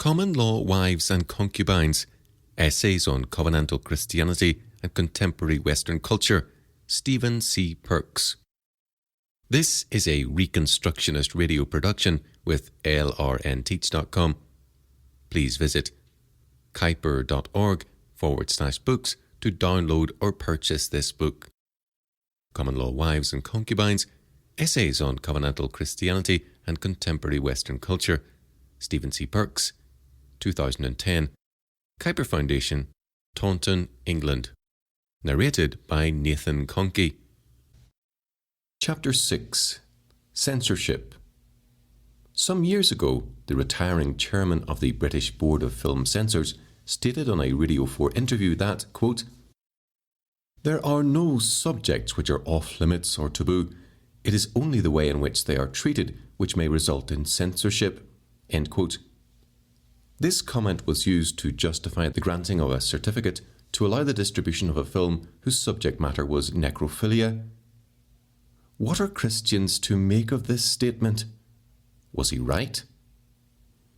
Common Law Wives and Concubines, Essays on Covenantal Christianity and Contemporary Western Culture, Stephen C. Perks. This is a Reconstructionist radio production with lrnteach.com. Please visit kuiper.org/books to download or purchase this book. Common Law Wives and Concubines, Essays on Covenantal Christianity and Contemporary Western Culture, Stephen C. Perks, 2010, Kuiper Foundation, Taunton, England. Narrated by Nathan Conkey. Chapter 6. Censorship. Some years ago, the retiring chairman of the British Board of Film Censors stated on a Radio 4 interview that, quote, "There are no subjects which are off-limits or taboo. It is only the way in which they are treated which may result in censorship." End quote. This comment was used to justify the granting of a certificate to allow the distribution of a film whose subject matter was necrophilia. What are Christians to make of this statement? Was he right?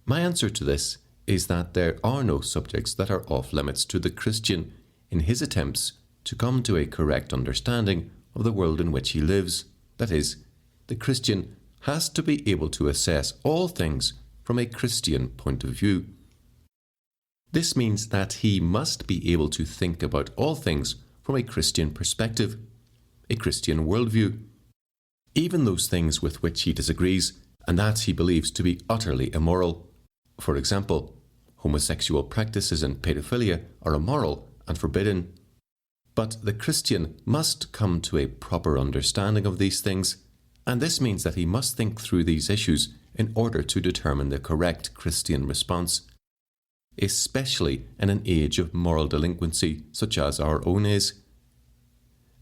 My answer to this is that there are no subjects that are off-limits to the Christian in his attempts to come to a correct understanding of the world in which he lives. That is, the Christian has to be able to assess all things from a Christian point of view. This means that he must be able to think about all things from a Christian perspective, a Christian worldview, even those things with which he disagrees and that he believes to be utterly immoral. For example, homosexual practices and pedophilia are immoral and forbidden. But the Christian must come to a proper understanding of these things, and this means that he must think through these issues in order to determine the correct Christian response, especially in an age of moral delinquency such as our own is.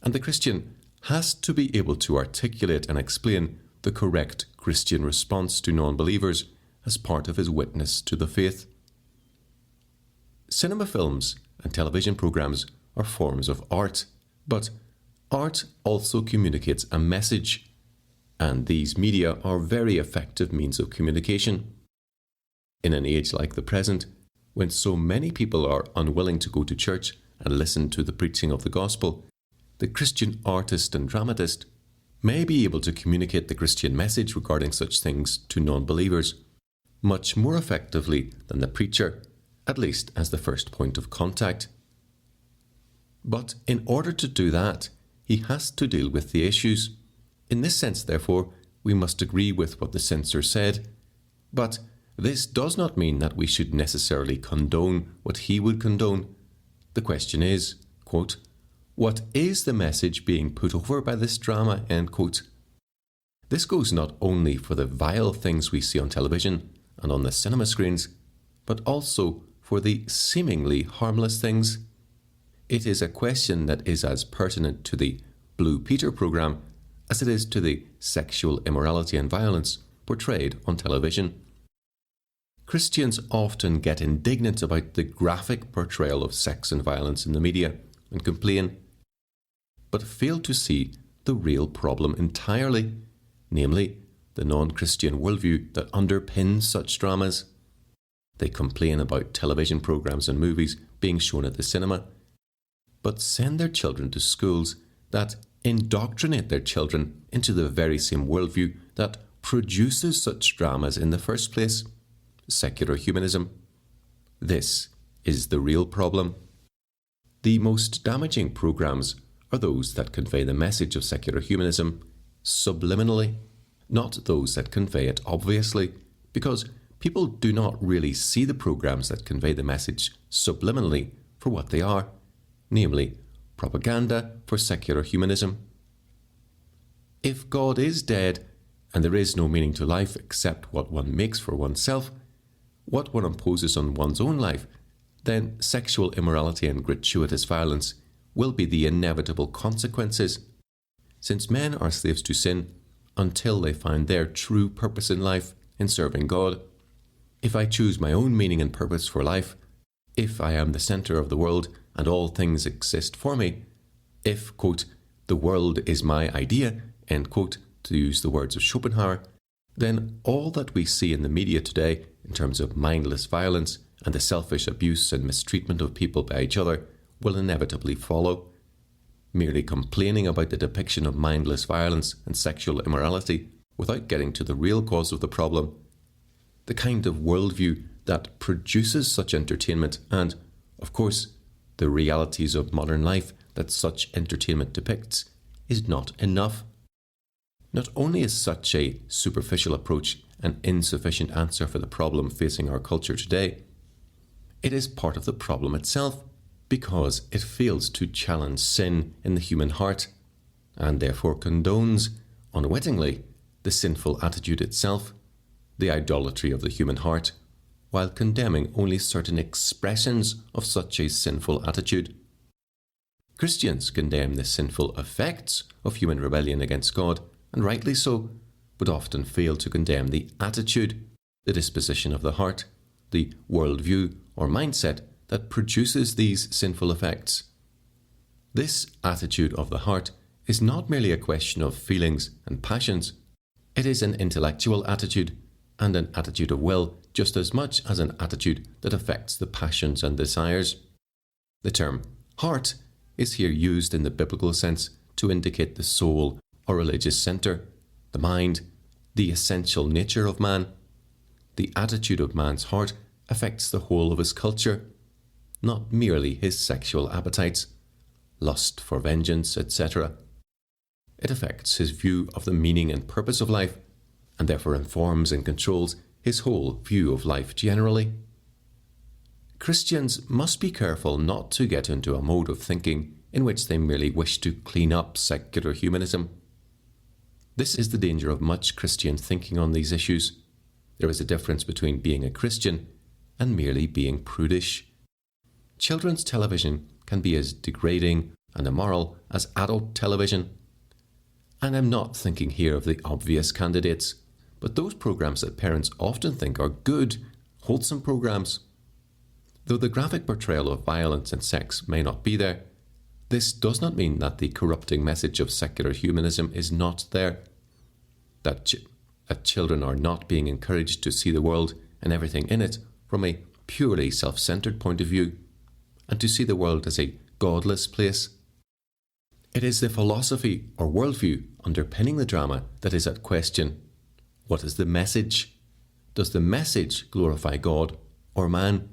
And the Christian has to be able to articulate and explain the correct Christian response to non-believers as part of his witness to the faith. Cinema films and television programs are forms of art, but art also communicates a message, and these media are very effective means of communication. In an age like the present, when so many people are unwilling to go to church and listen to the preaching of the gospel, the Christian artist and dramatist may be able to communicate the Christian message regarding such things to non-believers much more effectively than the preacher, at least as the first point of contact. But in order to do that, he has to deal with the issues. In this sense, therefore, we must agree with what the censor said. But this does not mean that we should necessarily condone what he would condone. The question is, quote, "What is the message being put over by this drama?" End quote. This goes not only for the vile things we see on television and on the cinema screens, but also for the seemingly harmless things. It is a question that is as pertinent to the Blue Peter program as it is to the sexual immorality and violence portrayed on television. Christians often get indignant about the graphic portrayal of sex and violence in the media and complain, but fail to see the real problem entirely, namely the non-Christian worldview that underpins such dramas. They complain about television programs and movies being shown at the cinema, but send their children to schools that indoctrinate their children into the very same worldview that produces such dramas in the first place, secular humanism. This is the real problem. The most damaging programs are those that convey the message of secular humanism subliminally, not those that convey it obviously, because people do not really see the programs that convey the message subliminally for what they are, namely propaganda for secular humanism. If God is dead and there is no meaning to life except what one makes for oneself, what one imposes on one's own life, then sexual immorality and gratuitous violence will be the inevitable consequences, since men are slaves to sin until they find their true purpose in life in serving God. If I choose my own meaning and purpose for life, if I am the centre of the world and all things exist for me, if, quote, "the world is my idea," end quote, to use the words of Schopenhauer, then all that we see in the media today in terms of mindless violence and the selfish abuse and mistreatment of people by each other, will inevitably follow. Merely complaining about the depiction of mindless violence and sexual immorality without getting to the real cause of the problem, the kind of worldview that produces such entertainment and, of course, the realities of modern life that such entertainment depicts, is not enough. Not only is such a superficial approach an insufficient answer for the problem facing our culture today, it is part of the problem itself, because it fails to challenge sin in the human heart, and therefore condones, unwittingly, the sinful attitude itself, the idolatry of the human heart, while condemning only certain expressions of such a sinful attitude. Christians condemn the sinful effects of human rebellion against God, and rightly so, but often fail to condemn the attitude, the disposition of the heart, the worldview or mindset that produces these sinful effects. This attitude of the heart is not merely a question of feelings and passions. It is an intellectual attitude and an attitude of will just as much as an attitude that affects the passions and desires. The term heart is here used in the biblical sense to indicate the soul or religious centre, the mind, the essential nature of man. The attitude of man's heart affects the whole of his culture, not merely his sexual appetites, lust for vengeance, etc. It affects his view of the meaning and purpose of life, and therefore informs and controls his whole view of life generally. Christians must be careful not to get into a mode of thinking in which they merely wish to clean up secular humanism. This is the danger of much Christian thinking on these issues. There is a difference between being a Christian and merely being prudish. Children's television can be as degrading and immoral as adult television. And I'm not thinking here of the obvious candidates, but those programs that parents often think are good, wholesome programs. Though the graphic portrayal of violence and sex may not be there, this does not mean that the corrupting message of secular humanism is not there, that children are not being encouraged to see the world and everything in it from a purely self-centered point of view, and to see the world as a godless place. It is the philosophy or worldview underpinning the drama that is at question. What is the message? Does the message glorify God or man?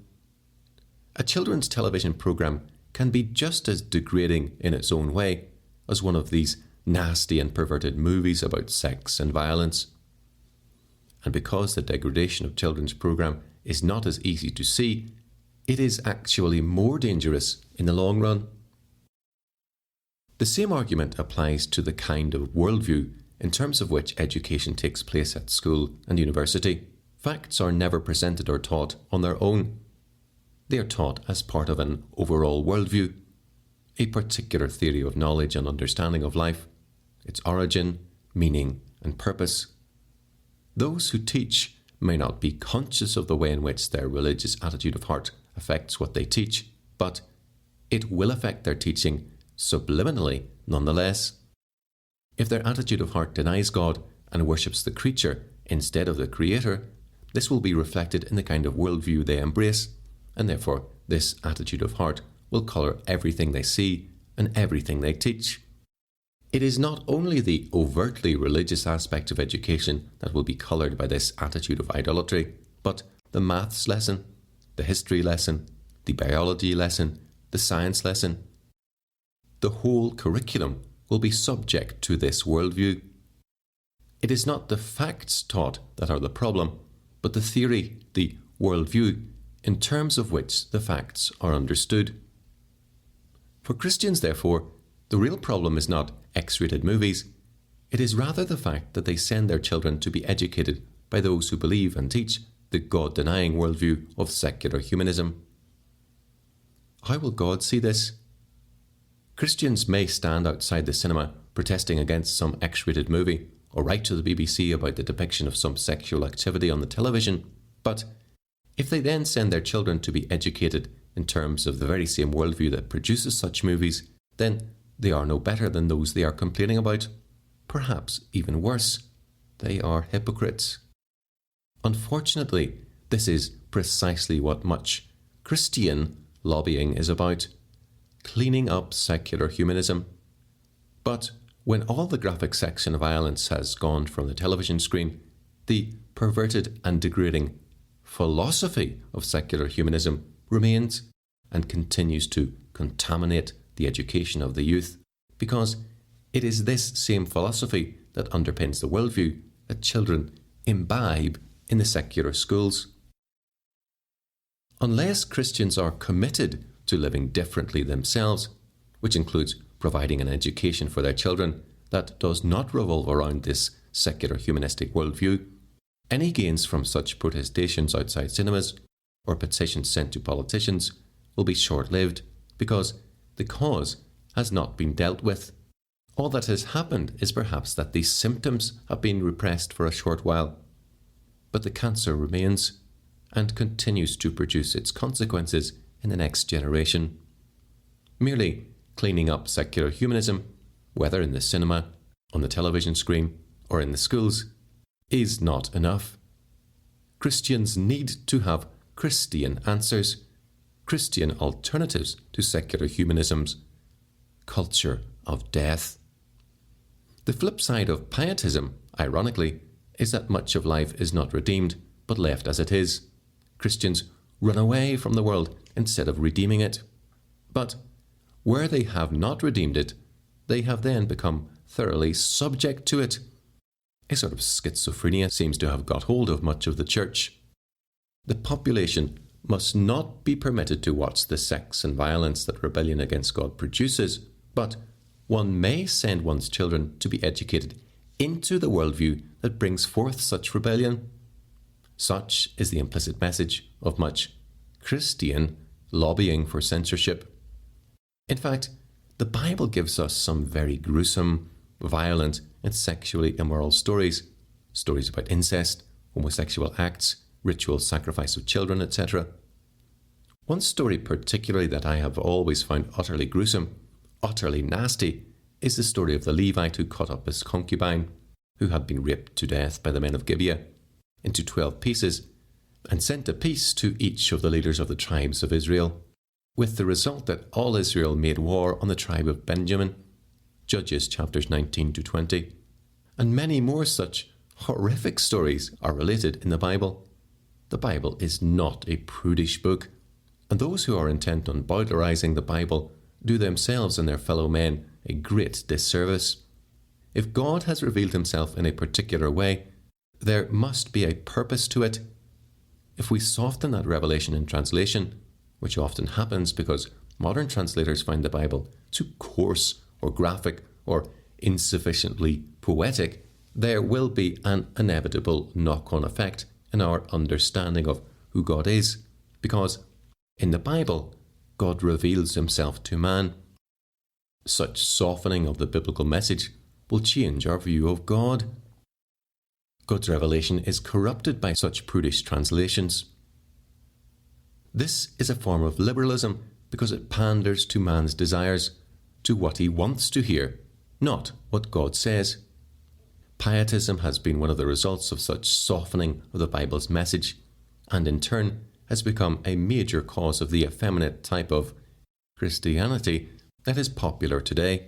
A children's television program can be just as degrading in its own way as one of these nasty and perverted movies about sex and violence. And because the degradation of children's program is not as easy to see, it is actually more dangerous in the long run. The same argument applies to the kind of worldview in terms of which education takes place at school and university. Facts are never presented or taught on their own. They are taught as part of an overall worldview, a particular theory of knowledge and understanding of life, its origin, meaning, and purpose. Those who teach may not be conscious of the way in which their religious attitude of heart affects what they teach, but it will affect their teaching subliminally nonetheless. If their attitude of heart denies God and worships the creature instead of the Creator, this will be reflected in the kind of worldview they embrace, and therefore this attitude of heart will colour everything they see and everything they teach. It is not only the overtly religious aspect of education that will be coloured by this attitude of idolatry, but the maths lesson, the history lesson, the biology lesson, the science lesson. The whole curriculum will be subject to this worldview. It is not the facts taught that are the problem, but the theory, the worldview, in terms of which the facts are understood. For Christians, therefore, the real problem is not X-rated movies. It is rather the fact that they send their children to be educated by those who believe and teach the God-denying worldview of secular humanism. How will God see this? Christians may stand outside the cinema protesting against some X-rated movie, or write to the BBC about the depiction of some sexual activity on the television, but if they then send their children to be educated in terms of the very same worldview that produces such movies, then they are no better than those they are complaining about. Perhaps even worse, they are hypocrites. Unfortunately, This is precisely what much Christian lobbying is about: cleaning up secular humanism. But when all the graphic sex and violence has gone from the television screen, the perverted and degrading philosophy of secular humanism remains and continues to contaminate the education of the youth, because it is this same philosophy that underpins the worldview that children imbibe in the secular schools. Unless Christians are committed to living differently themselves, which includes providing an education for their children that does not revolve around this secular humanistic worldview, any gains from such protestations outside cinemas or petitions sent to politicians will be short-lived, because the cause has not been dealt with. All that has happened is perhaps that these symptoms have been repressed for a short while, but the cancer remains and continues to produce its consequences in the next generation. Merely cleaning up secular humanism, whether in the cinema, on the television screen, or in the schools, is not enough. Christians need to have Christian answers, Christian alternatives to secular humanism's culture of death. The flip side of pietism, ironically, is that much of life is not redeemed, but left as it is. Christians run away from the world instead of redeeming it. But where they have not redeemed it, they have then become thoroughly subject to it. A sort of schizophrenia seems to have got hold of much of the church. The population must not be permitted to watch the sex and violence that rebellion against God produces, but one may send one's children to be educated into the worldview that brings forth such rebellion. Such is the implicit message of much Christian lobbying for censorship. In fact, the Bible gives us some very gruesome, violent, and sexually immoral stories. Stories about incest, homosexual acts, ritual sacrifice of children, etc. One story particularly that I have always found utterly gruesome, utterly nasty, is the story of the Levite who cut up his concubine, who had been raped to death by the men of Gibeah, into 12 pieces, and sent a piece to each of the leaders of the tribes of Israel, with the result that all Israel made war on the tribe of Benjamin. Judges chapters 19 to 20. And many more such horrific stories are related in the Bible. The Bible is not a prudish book, and those who are intent on bowdlerizing the Bible do themselves and their fellow men a great disservice. If God has revealed himself in a particular way, there must be a purpose to it. If we soften that revelation in translation, which often happens because modern translators find the Bible too coarse or graphic or insufficiently poetic, there will be an inevitable knock-on effect in our understanding of who God is, because in the Bible, God reveals himself to man. Such softening of the biblical message will change our view of God. God's revelation is corrupted by such prudish translations. This is a form of liberalism because it panders to man's desires, to what he wants to hear, not what God says. Pietism has been one of the results of such softening of the Bible's message, and in turn has become a major cause of the effeminate type of Christianity that is popular today.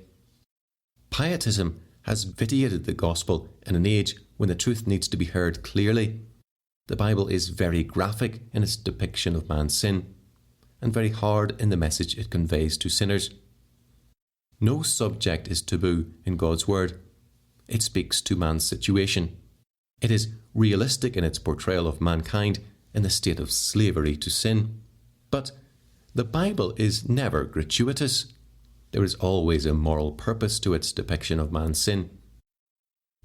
Pietism has vitiated the gospel in an age when the truth needs to be heard clearly. The Bible is very graphic in its depiction of man's sin, and very hard in the message it conveys to sinners. No subject is taboo in God's word. It speaks to man's situation. It is realistic in its portrayal of mankind in the state of slavery to sin. But the Bible is never gratuitous. There is always a moral purpose to its depiction of man's sin.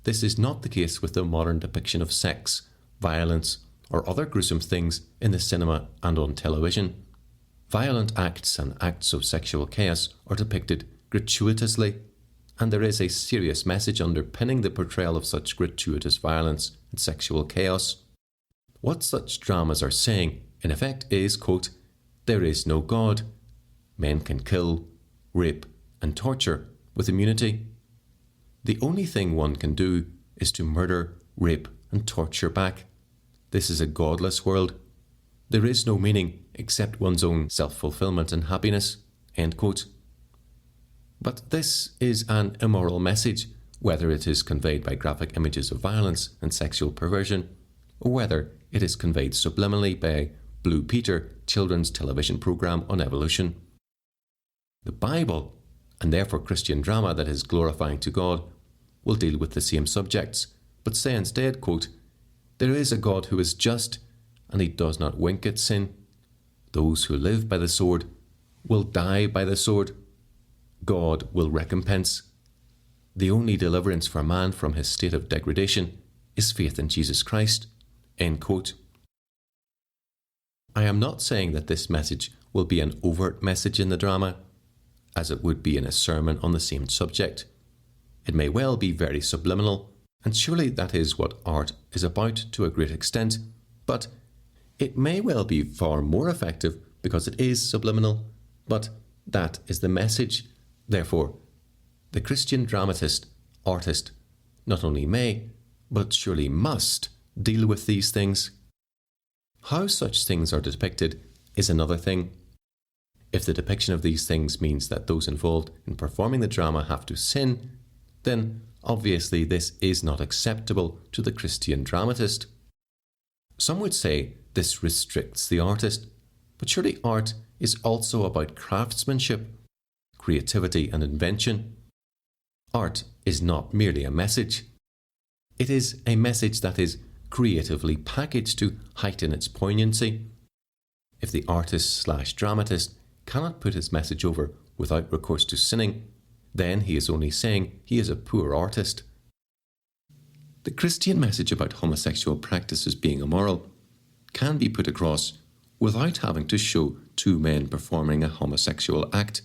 This is not the case with the modern depiction of sex, violence, or other gruesome things in the cinema and on television. Violent acts and acts of sexual chaos are depicted gratuitously, and there is a serious message underpinning the portrayal of such gratuitous violence and sexual chaos. What such dramas are saying, in effect, is, quote, "There is no God. Men can kill, rape, and torture with immunity. The only thing one can do is to murder, rape, and torture back. This is a godless world There is no meaning except one's own self-fulfillment and happiness. End quote. But this is an immoral message, whether it is conveyed by graphic images of violence and sexual perversion, or whether it is conveyed subliminally by Blue Peter children's television program on evolution. The Bible, and therefore Christian drama that is glorifying to God, will deal with the same subjects, but say instead, quote, "There is a God who is just, and he does not wink at sin. Those who live by the sword will die by the sword. God will recompense. The only deliverance for man from his state of degradation is faith in Jesus Christ." End quote. I am not saying that this message will be an overt message in the drama, as it would be in a sermon on the same subject. It may well be very subliminal, and surely that is what art is about to a great extent, but it may well be far more effective because it is subliminal, but that is the message. Therefore, the Christian dramatist, artist, not only may, but surely must deal with these things. How such things are depicted is another thing. If the depiction of these things means that those involved in performing the drama have to sin, then obviously this is not acceptable to the Christian dramatist. Some would say this restricts the artist, but surely art is also about craftsmanship, creativity and invention. Art is not merely a message. It is a message that is creatively packaged to heighten its poignancy. If the artist/dramatist cannot put his message over without recourse to sinning, then he is only saying he is a poor artist. The Christian message about homosexual practices being immoral can be put across without having to show two men performing a homosexual act.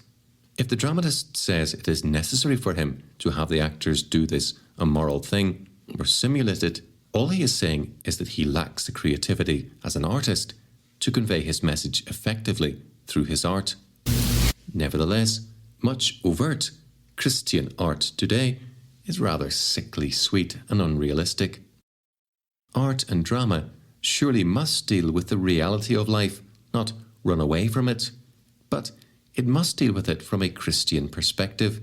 If the dramatist says it is necessary for him to have the actors do this immoral thing or simulate it, all he is saying is that he lacks the creativity as an artist to convey his message effectively through his art. Nevertheless, much overt Christian art today is rather sickly sweet and unrealistic. Art and drama surely must deal with the reality of life, not run away from it, but it must deal with it from a Christian perspective.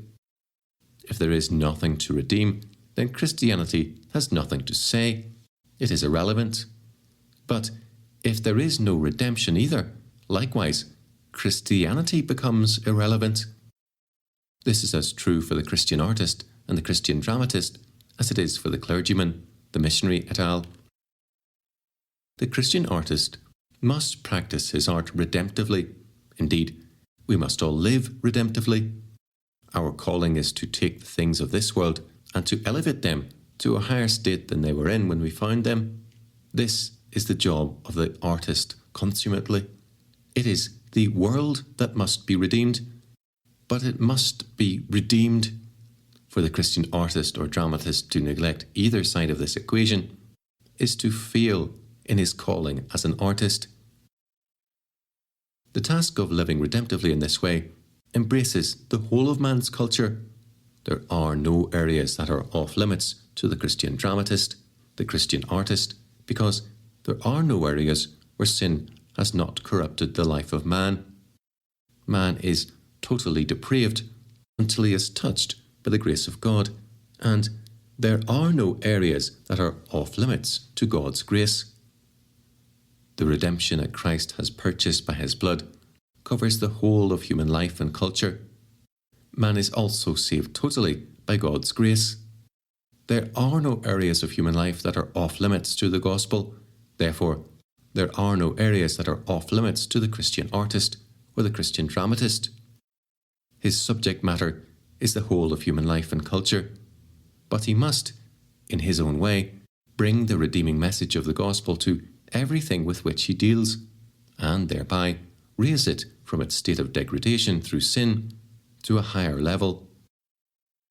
If there is nothing to redeem, then Christianity has nothing to say. It is irrelevant. But if there is no redemption either, likewise, Christianity becomes irrelevant. This is as true for the Christian artist and the Christian dramatist as it is for the clergyman, the missionary, et al. The Christian artist must practice his art redemptively. Indeed, we must all live redemptively. Our calling is to take the things of this world and to elevate them to a higher state than they were in when we found them. This is the job of the artist consummately. It is the world that must be redeemed, but it must be redeemed. For the Christian artist or dramatist to neglect either side of this equation is to fail in his calling as an artist. The task of living redemptively in this way embraces the whole of man's culture. There are no areas that are off limits to the Christian dramatist, the Christian artist, because there are no areas where sin has not corrupted the life of man. Man is totally depraved until he is touched by the grace of God, and there are no areas that are off limits to God's grace. The redemption that Christ has purchased by his blood covers the whole of human life and culture. Man is also saved totally by God's grace. There are no areas of human life that are off limits to the gospel. Therefore, there are no areas that are off limits to the Christian artist or the Christian dramatist. His subject matter is the whole of human life and culture, but he must, in his own way, bring the redeeming message of the gospel to everything with which he deals, and thereby raise it from its state of degradation through sin to a higher level.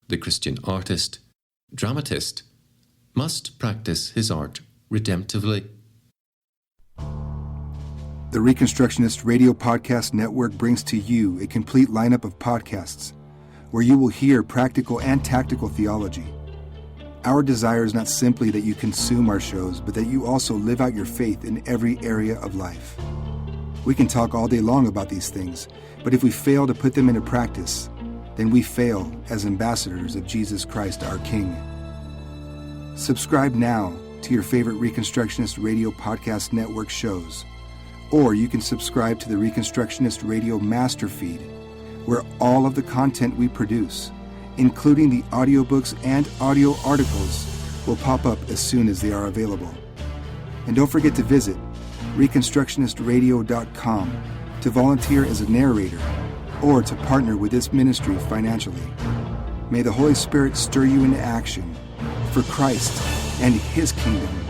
The Christian artist, dramatist, must practice his art redemptively. The Reconstructionist Radio Podcast Network brings to you a complete lineup of podcasts where you will hear practical and tactical theology. Our desire is not simply that you consume our shows, but that you also live out your faith in every area of life. We can talk all day long about these things, but if we fail to put them into practice, then we fail as ambassadors of Jesus Christ, our King. Subscribe now to your favorite Reconstructionist Radio Podcast Network shows, or you can subscribe to the Reconstructionist Radio Master Feed, where all of the content we produce, including the audiobooks and audio articles, will pop up as soon as they are available. And don't forget to visit ReconstructionistRadio.com to volunteer as a narrator or to partner with this ministry financially. May the Holy Spirit stir you into action for Christ and His kingdom.